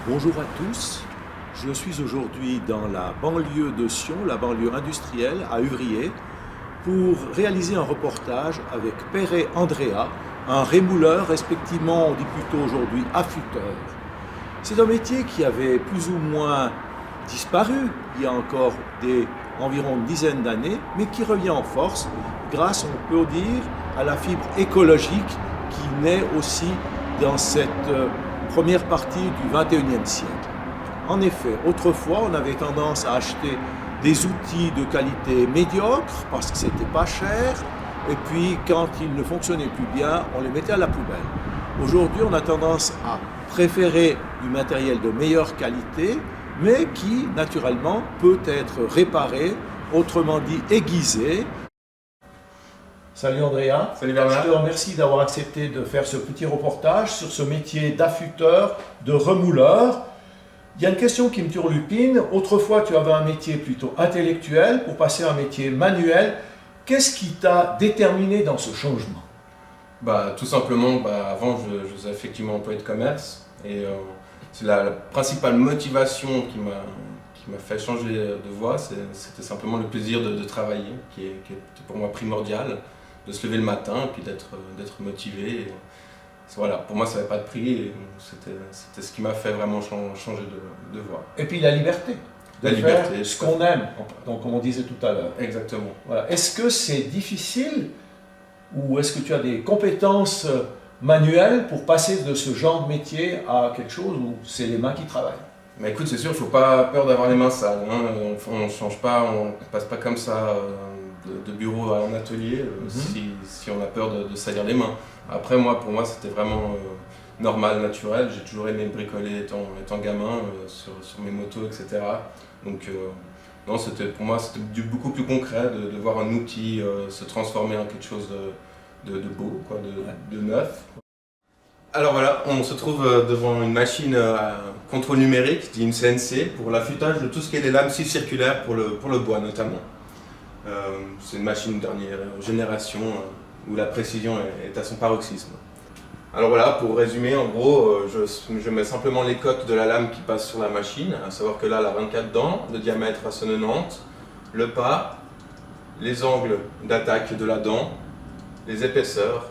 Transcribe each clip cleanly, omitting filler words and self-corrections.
Bonjour à tous, je suis aujourd'hui dans la banlieue de Sion, la banlieue industrielle à Uvrier, pour réaliser un reportage avec Pere et Andrea, un rémouleur, respectivement on dit plutôt aujourd'hui affûteur. C'est un métier qui avait plus ou moins disparu il y a encore environ une dizaine d'années, mais qui revient en force grâce, on peut dire, à la fibre écologique qui naît aussi dans cette première partie du XXIe siècle. En effet, autrefois, on avait tendance à acheter des outils de qualité médiocre parce que c'était pas cher, et puis quand ils ne fonctionnaient plus bien, on les mettait à la poubelle. Aujourd'hui, on a tendance à préférer du matériel de meilleure qualité, mais qui, naturellement, peut être réparé, autrement dit aiguisé. Salut Andrea. Salut Bernard. Je te remercie d'avoir accepté de faire ce petit reportage sur ce métier d'affûteur, de remouleur. Il y a une question qui me turlupine. Autrefois, tu avais un métier plutôt intellectuel pour passer à un métier manuel. Qu'est-ce qui t'a déterminé dans ce changement? Tout simplement, avant je faisais effectivement employé de commerce et c'est la principale motivation qui m'a fait changer de voie, c'était simplement le plaisir de travailler qui était pour moi primordial, de se lever le matin et puis d'être motivé. Et voilà, pour moi ça n'avait pas de prix et c'était ce qui m'a fait vraiment changer de voie. Et puis la liberté. De faire ce qu'on aime, donc comme on disait tout à l'heure. Exactement. Voilà. Est-ce que c'est difficile ou est-ce que tu as des compétences manuelles pour passer de ce genre de métier à quelque chose où c'est les mains qui travaillent? Mais écoute, c'est sûr, il ne faut pas peur d'avoir les mains sales. Hein. On ne change pas, on ne passe pas comme ça de bureau à un atelier si on a peur de salir les mains. Après, pour moi, c'était vraiment normal, naturel. J'ai toujours aimé bricoler étant gamin sur mes motos, etc. Donc, non, pour moi, c'était beaucoup plus concret de voir un outil se transformer en quelque chose de beau, quoi, de neuf. Alors voilà, on se trouve devant une machine à contrôle numérique, dit une CNC, pour l'affûtage de tout ce qui est des lames circulaires pour le bois notamment. C'est une machine dernière génération où la précision est à son paroxysme. Alors voilà, pour résumer, en gros, je mets simplement les cotes de la lame qui passe sur la machine, à savoir que là, elle a 24 dents, de diamètre à 90, le pas, les angles d'attaque de la dent, les épaisseurs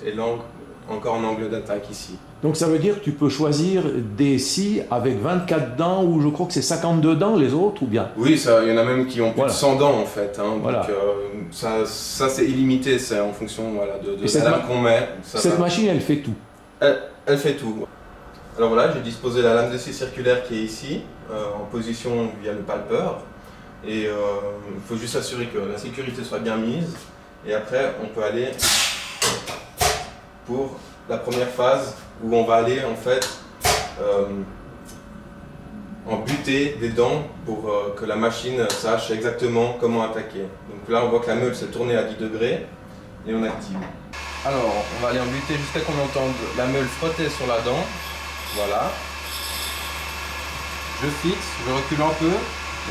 et l'angle, encore un angle d'attaque ici. Donc ça veut dire que tu peux choisir des scies avec 24 dents ou je crois que c'est 52 dents les autres ou bien? Oui, il y en a même qui ont plus de 100 dents en fait. Hein, voilà. Donc ça c'est illimité, c'est en fonction de la lame qu'on met. Cette machine elle fait tout? Elle fait tout. Alors voilà, j'ai disposé la lame de scie circulaire qui est ici, en position via le palpeur. Et il faut juste s'assurer que la sécurité soit bien mise. Et après on peut aller pour la première phase où on va aller en fait en buter des dents pour que la machine sache exactement comment attaquer. Donc là on voit que la meule s'est tournée à 10 degrés et on active. Alors on va aller en buter jusqu'à qu'on entende la meule frotter sur la dent. Voilà. Je fixe, je recule un peu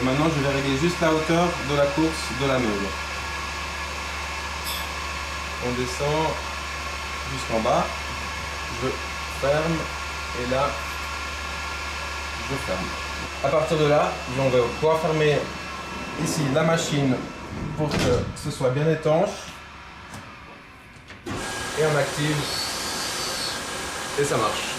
et maintenant je vais régler juste la hauteur de la course de la meule. On descend jusqu'en bas, je ferme et là je ferme. À partir de là, on va pouvoir fermer ici la machine pour que ce soit bien étanche et on active et ça marche.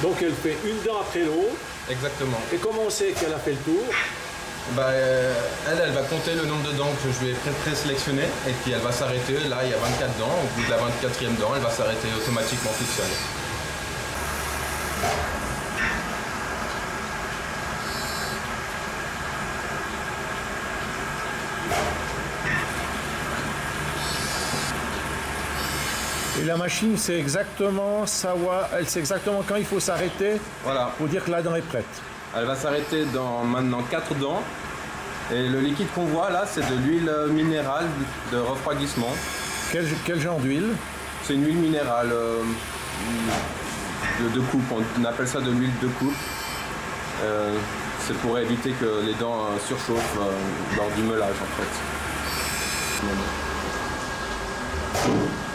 Donc elle fait une dent après l'autre. Exactement. Et comment on sait qu'elle a fait le tour? Elle va compter le nombre de dents que je lui ai présélectionné et puis elle va s'arrêter. Là, il y a 24 dents. Au bout de la 24e dent, elle va s'arrêter automatiquement toute seule. Et la machine, c'est exactement savoir, elle sait exactement quand il faut s'arrêter. Voilà. Pour dire que la dent est prête. Elle va s'arrêter dans maintenant 4 dents. Et le liquide qu'on voit là, c'est de l'huile minérale de refroidissement. Quel genre d'huile? C'est une huile minérale de coupe, on appelle ça de l'huile de coupe. C'est pour éviter que les dents surchauffent lors du meulage en fait.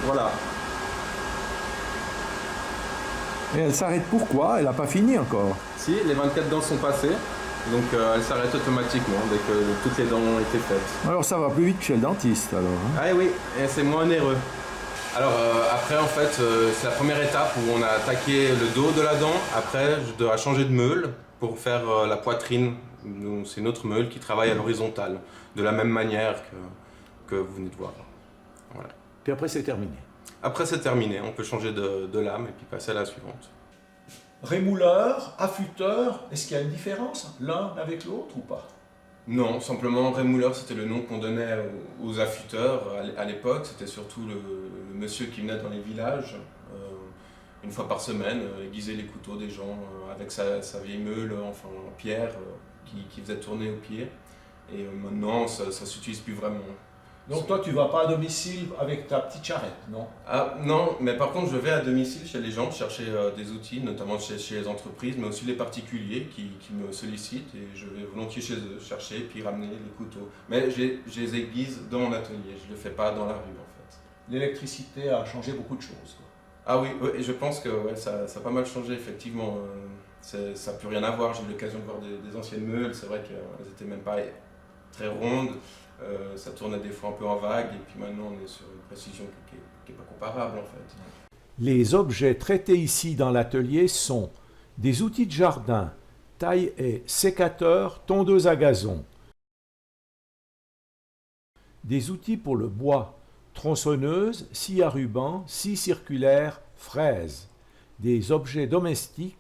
Voilà, Et elle s'arrête pourquoi? Elle n'a pas fini encore. Si, les 24 dents sont passées, donc elle s'arrête automatiquement dès que toutes les dents ont été faites. Alors ça va plus vite que chez le dentiste alors. Hein. Ah oui, et c'est moins onéreux. Alors après en fait, c'est la première étape où on a attaqué le dos de la dent. Après, je dois changer de meule pour faire la poitrine. C'est une autre meule qui travaille à l'horizontale, de la même manière que vous venez de voir. Voilà. Puis après c'est terminé. Après c'est terminé, on peut changer de lame et puis passer à la suivante. Rémouleur, affûteur, est-ce qu'il y a une différence l'un avec l'autre ou pas? Non, simplement rémouleur c'était le nom qu'on donnait aux affûteurs à l'époque. C'était surtout le monsieur qui venait dans les villages une fois par semaine aiguiser les couteaux des gens avec sa vieille meule enfin, en pierre qui faisait tourner au pied. Et maintenant ça s'utilise plus vraiment. Donc toi tu vas pas à domicile avec ta petite charrette, non? Ah non, mais par contre je vais à domicile chez les gens chercher des outils, notamment chez les entreprises, mais aussi les particuliers qui me sollicitent et je vais volontiers chez eux chercher puis ramener les couteaux. Mais je les aiguise dans mon atelier, je ne le fais pas dans la rue en fait. L'électricité a changé beaucoup de choses. Quoi. Ah oui, et je pense que ouais, ça a pas mal changé effectivement. Ça n'a plus rien à voir, j'ai eu l'occasion de voir des anciennes meules, c'est vrai qu'elles n'étaient même pas très rondes. Ça tournait des fois un peu en vague et puis maintenant on est sur une précision qui n'est pas comparable en fait. Les objets traités ici dans l'atelier sont des outils de jardin, taille-haie, sécateur, tondeuse à gazon, des outils pour le bois, tronçonneuse, scie à ruban, scie circulaire, fraise, des objets domestiques,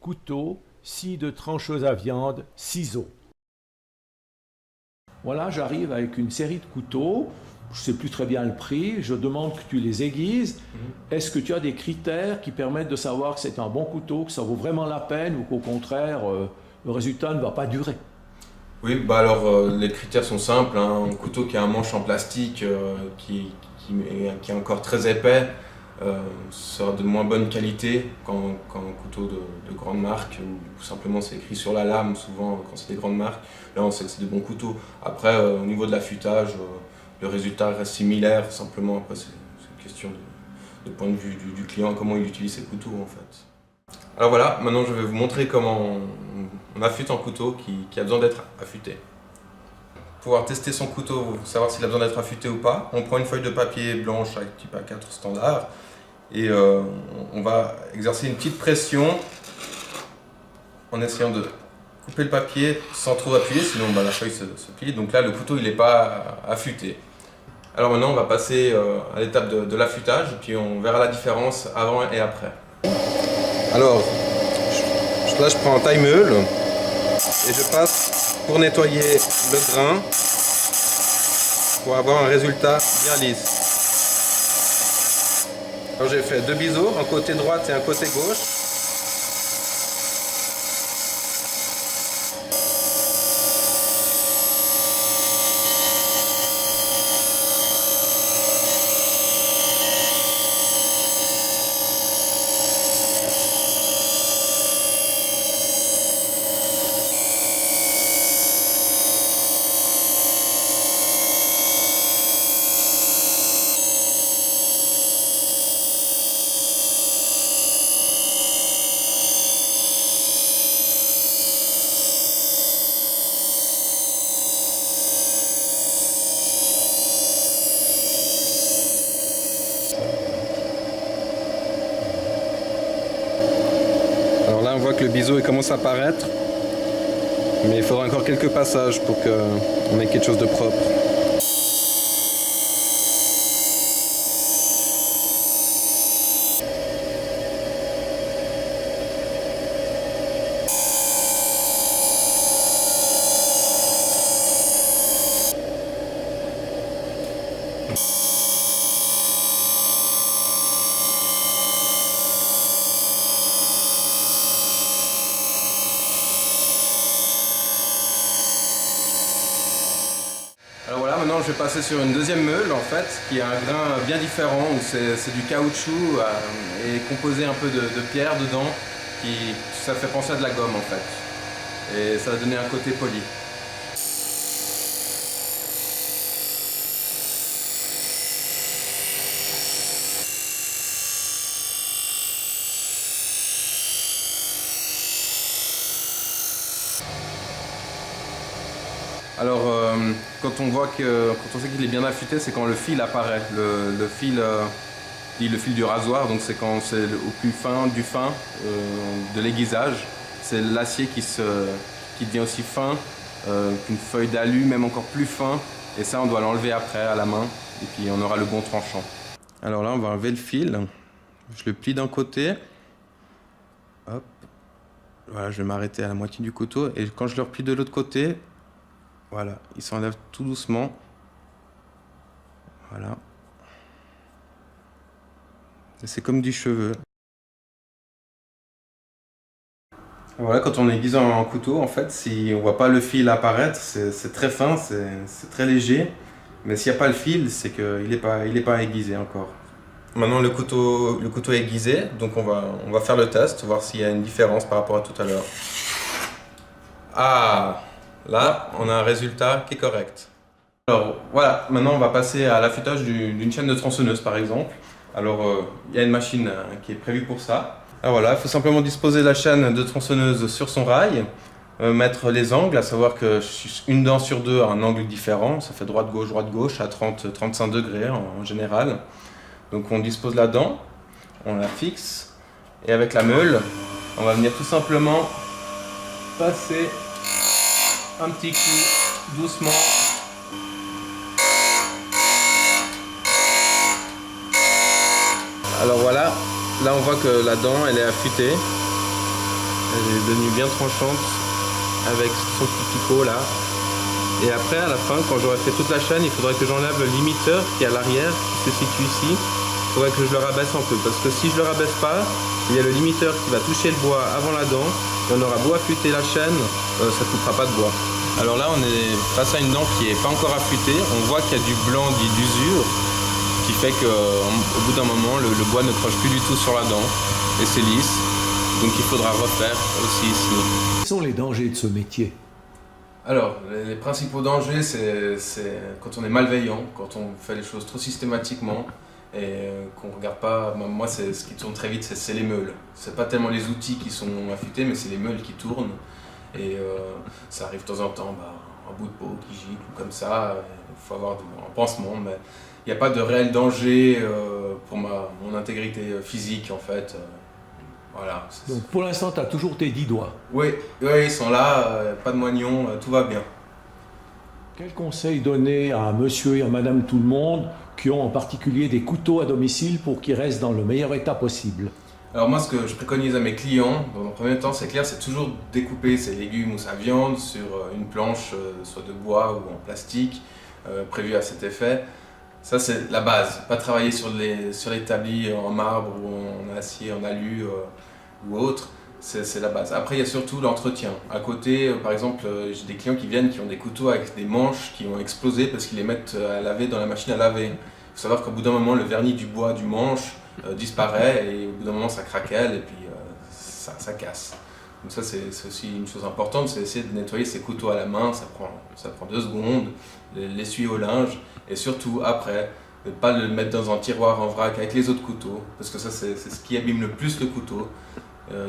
couteau, scie de trancheuse à viande, ciseaux. Voilà, j'arrive avec une série de couteaux, je ne sais plus très bien le prix, je demande que tu les aiguises. Est-ce que tu as des critères qui permettent de savoir que c'est un bon couteau, que ça vaut vraiment la peine ou qu'au contraire, le résultat ne va pas durer? Oui, bah alors les critères sont simples, hein. Un couteau qui a un manche en plastique qui est encore très épais sera de moins bonne qualité qu'un couteau de grande marque ou simplement c'est écrit sur la lame souvent quand c'est des grandes marques. Là on sait que c'est des bons couteaux. Après au niveau de l'affûtage, le résultat reste similaire, simplement après c'est une question de point de vue du client, comment il utilise ses couteaux en fait. Alors voilà, maintenant je vais vous montrer comment on affûte un couteau qui a besoin d'être affûté. Pour pouvoir tester son couteau, savoir s'il a besoin d'être affûté ou pas, on prend une feuille de papier blanche avec type A4 standard et on va exercer une petite pression en essayant de couper le papier sans trop appuyer, sinon la feuille se plie. Donc là le couteau il n'est pas affûté. Alors maintenant on va passer à l'étape de l'affûtage et puis on verra la différence avant et après. Alors là je prends un taille-meule et je passe pour nettoyer le grain pour avoir un résultat bien lisse. Alors j'ai fait deux biseaux, un côté droite et un côté gauche. Alors là on voit que le biseau il commence à apparaître, mais il faudra encore quelques passages pour qu'on ait quelque chose de propre. Alors voilà, maintenant je vais passer sur une deuxième meule en fait, qui a un grain bien différent, où c'est du caoutchouc et composé un peu de pierre dedans, ça fait penser à de la gomme en fait. Et ça va donner un côté poli. Alors, quand on sait qu'il est bien affûté, c'est quand le fil apparaît. Le fil, dit le fil du rasoir, donc c'est quand c'est au plus fin du fin de l'aiguisage. C'est l'acier qui devient aussi fin qu'une feuille d'alu, même encore plus fin. Et ça, on doit l'enlever après à la main. Et puis, on aura le bon tranchant. Alors là, on va enlever le fil. Je le plie d'un côté. Hop. Voilà, je vais m'arrêter à la moitié du couteau. Et quand je le replie de l'autre côté, voilà, il s'enlève tout doucement. Voilà. C'est comme du cheveu. Voilà, quand on aiguise un couteau, en fait, si on voit pas le fil apparaître, c'est très fin, c'est très léger. Mais s'il n'y a pas le fil, c'est qu'il n'est pas aiguisé encore. Maintenant, le couteau est aiguisé, donc on va faire le test, voir s'il y a une différence par rapport à tout à l'heure. Ah, là, on a un résultat qui est correct. Alors voilà, maintenant on va passer à l'affûtage d'une chaîne de tronçonneuse par exemple. Alors il y a une machine qui est prévue pour ça. Alors voilà, il faut simplement disposer la chaîne de tronçonneuse sur son rail, mettre les angles, à savoir que une dent sur deux a un angle différent, ça fait droite-gauche à 30-35 degrés en général. Donc on dispose la dent, on la fixe, et avec la meule, on va venir tout simplement passer un petit coup doucement. Alors voilà, là on voit que la dent elle est affûtée, elle est devenue bien tranchante avec son petit picot là. Et après à la fin, quand j'aurai fait toute la chaîne, il faudrait que j'enlève le limiteur qui est à l'arrière, qui se situe ici. Il faudrait que je le rabaisse un peu, parce que si je le rabaisse pas, il y a le limiteur qui va toucher le bois avant la dent, et on aura beau affûter la chaîne, ça ne coupera pas de bois. Alors là on est face à une dent qui n'est pas encore affûtée, on voit qu'il y a du blanc dit d'usure, qui fait qu'au bout d'un moment, le bois ne croche plus du tout sur la dent et c'est lisse. Donc il faudra refaire aussi ici. Quels sont les dangers de ce métier? Alors, les principaux dangers, c'est quand on est malveillant, quand on fait les choses trop systématiquement et qu'on ne regarde pas. Moi, ce qui tourne très vite, c'est les meules. C'est pas tellement les outils qui sont affûtés, mais c'est les meules qui tournent. Et ça arrive de temps en temps, un bout de peau qui gicle ou comme ça. Il faut avoir un pansement, mais il n'y a pas de réel danger pour mon intégrité physique en fait. Voilà. Donc pour l'instant, tu as toujours tes 10 doigts. Oui, ils sont là, pas de moignon, tout va bien. Quel conseil donner à monsieur et à madame tout le monde qui ont en particulier des couteaux à domicile pour qu'ils restent dans le meilleur état possible? Alors moi, ce que je préconise à mes clients, dans un premier temps, c'est clair, c'est toujours découper ses légumes ou sa viande sur une planche, soit de bois ou en plastique, prévue à cet effet. Ça, c'est la base. Pas travailler sur l'établi en marbre ou en acier, en alu ou autre. C'est la base. Après, il y a surtout l'entretien. À côté, par exemple, j'ai des clients qui viennent qui ont des couteaux avec des manches qui ont explosé parce qu'ils les mettent à laver dans la machine à laver. Il faut savoir qu'au bout d'un moment, le vernis du bois du manche disparaît et au bout d'un moment, ça craquelle et puis ça casse. Donc ça, c'est aussi une chose importante, c'est essayer de nettoyer ses couteaux à la main. Ça prend 2 secondes, l'essuyer au linge. Et surtout, après, ne pas le mettre dans un tiroir en vrac avec les autres couteaux, parce que ça, c'est ce qui abîme le plus le couteau.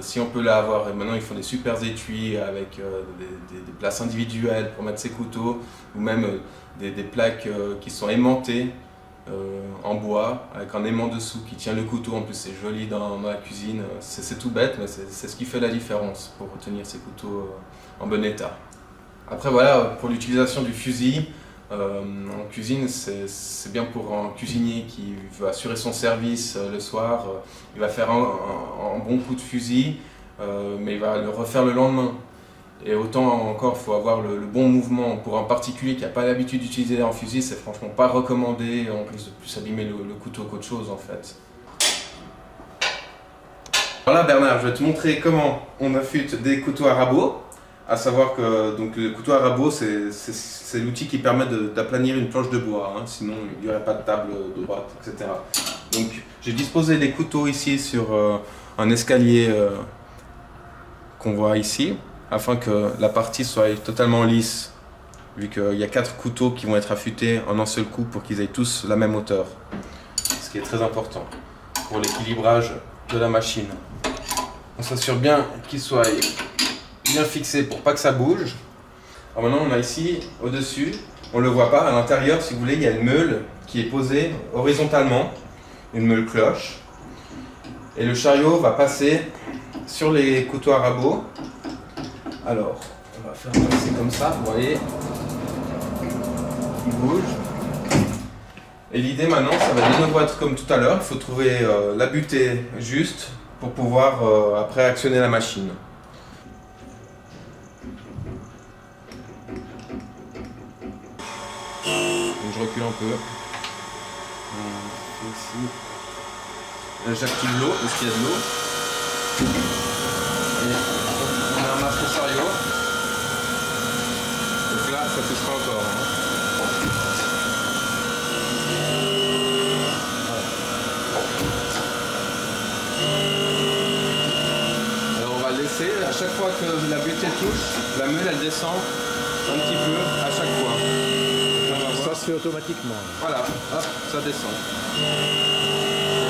Si on peut l'avoir, maintenant ils font des super étuis avec des places individuelles pour mettre ses couteaux, ou même des plaques qui sont aimantées en bois, avec un aimant dessous qui tient le couteau. En plus, c'est joli dans la cuisine. C'est tout bête, mais c'est ce qui fait la différence pour tenir ces couteaux en bon état. Après, voilà, pour l'utilisation du fusil, en cuisine, c'est bien pour un cuisinier qui veut assurer son service le soir. Il va faire un bon coup de fusil, mais il va le refaire le lendemain. Et autant encore, il faut avoir le bon mouvement. Pour un particulier qui n'a pas l'habitude d'utiliser un fusil, c'est franchement pas recommandé, en plus de plus abîmer le couteau qu'autre chose en fait. Voilà Bernard, je vais te montrer comment on affûte des couteaux à rabot. À savoir que donc, le couteau à rabot, c'est l'outil qui permet d'aplanir une planche de bois, hein, sinon il n'y aurait pas de table droite, etc. Donc j'ai disposé les couteaux ici sur un escalier qu'on voit ici, afin que la partie soit totalement lisse, vu qu'il y a 4 couteaux qui vont être affûtés en un seul coup pour qu'ils aient tous la même hauteur, ce qui est très important pour l'équilibrage de la machine. On s'assure bien qu'ils soient bien fixé pour pas que ça bouge. Alors maintenant, on a ici, au-dessus, on ne le voit pas, à l'intérieur, si vous voulez, il y a une meule qui est posée horizontalement, une meule cloche. Et le chariot va passer sur les couteaux à rabot. Alors, on va faire passer comme ça, vous voyez. Il bouge. Et l'idée maintenant, ça va de nouveau être comme tout à l'heure. Il faut trouver la butée juste pour pouvoir après actionner la machine. Donc je recule un peu. Ici. J'active l'eau parce qu'il y a de l'eau. Et on ramasse le chariot. Donc là, ça touchera encore. Alors on va laisser, à chaque fois que la butée touche, la meule elle descend un petit peu à chaque fois. Ça se fait automatiquement. Voilà, hop, ça descend. Et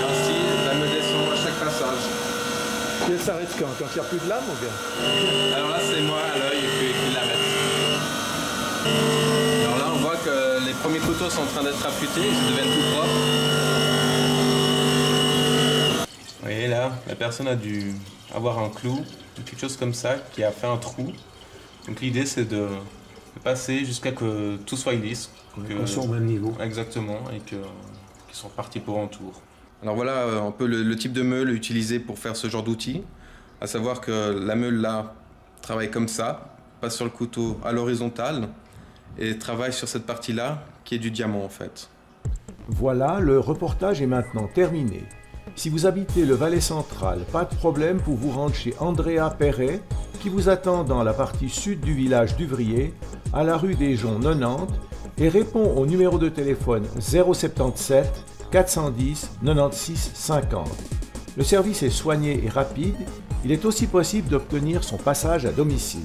ainsi, la meule descend à chaque passage. Et ça s'arrête quand il n'y a plus de lame ou bien? Alors là, c'est moi à l'œil qui l'arrête. Alors là, on voit que les premiers couteaux sont en train d'être affûtés, ils deviennent tout propres. Vous voyez là, la personne a dû avoir un clou, quelque chose comme ça, qui a fait un trou. Donc l'idée, c'est de passer jusqu'à que tout soit lisse. Qu'on soit au même niveau. Exactement, et qu'ils sont partis pour un tour. Alors voilà un peu le type de meule utilisé pour faire ce genre d'outil. À savoir que la meule là travaille comme ça, passe sur le couteau à l'horizontale et travaille sur cette partie-là qui est du diamant en fait. Voilà, le reportage est maintenant terminé. Si vous habitez le Valais central, pas de problème pour vous rendre chez Andrea Perret, qui vous attend dans la partie sud du village d'Uvrier, à la rue des Joncs 90, et répond au numéro de téléphone 077 410 96 50. Le service est soigné et rapide, il est aussi possible d'obtenir son passage à domicile.